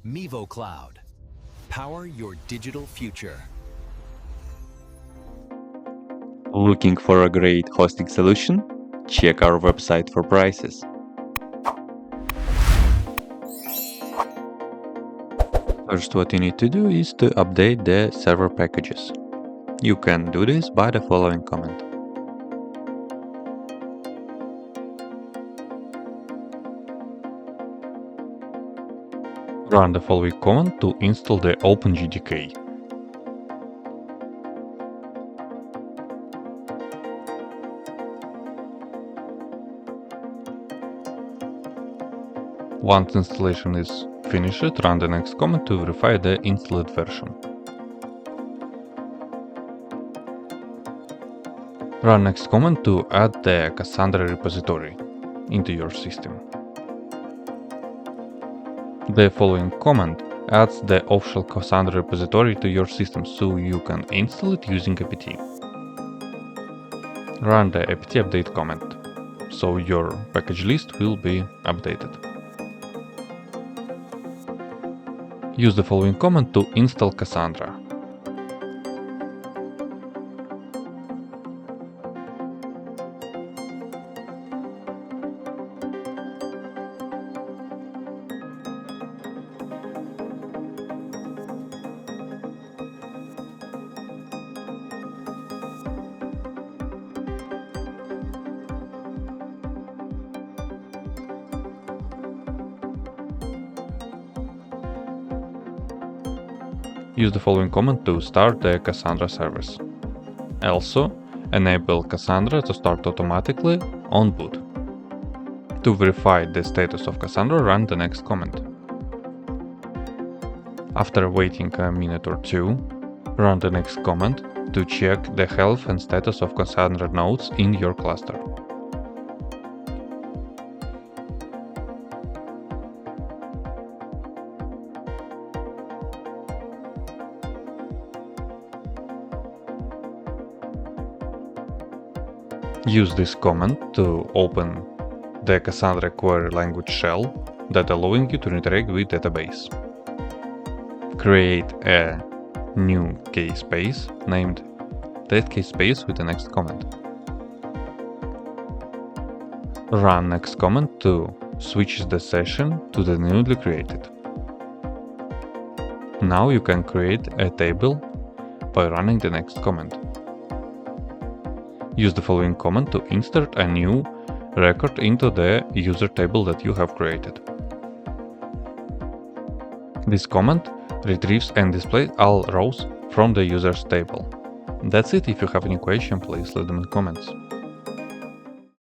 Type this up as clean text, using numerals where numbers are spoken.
Mevo Cloud. Power your digital future. Looking for a great hosting solution? Check our website for prices. First, what you need to do is to update the server packages. You can do this by the following command. Run the following command to install the OpenJDK. Once installation is finished, run the next command to verify the installed version. Run next command to add the Cassandra repository into your system. The following command adds the official Cassandra repository to your system so you can install it using apt. Run the apt update command, so your package list will be updated. Use the following command to install Cassandra. Use the following command to start the Cassandra service. Also, enable Cassandra to start automatically on boot. To verify the status of Cassandra, run the next command. After waiting a minute or two, run the next command to check the health and status of Cassandra nodes in your cluster. Use this command to open the Cassandra query language shell that allowing you to interact with database. Create a new KEYSPACE named testkeyspace with the next command. Run next command to switch the session to the newly created. Now you can create a table by running the next command. Use the following command to insert a new record into the user table that you have created. This command retrieves and displays all rows from the users table. That's it. If you have any question, please leave them in comments.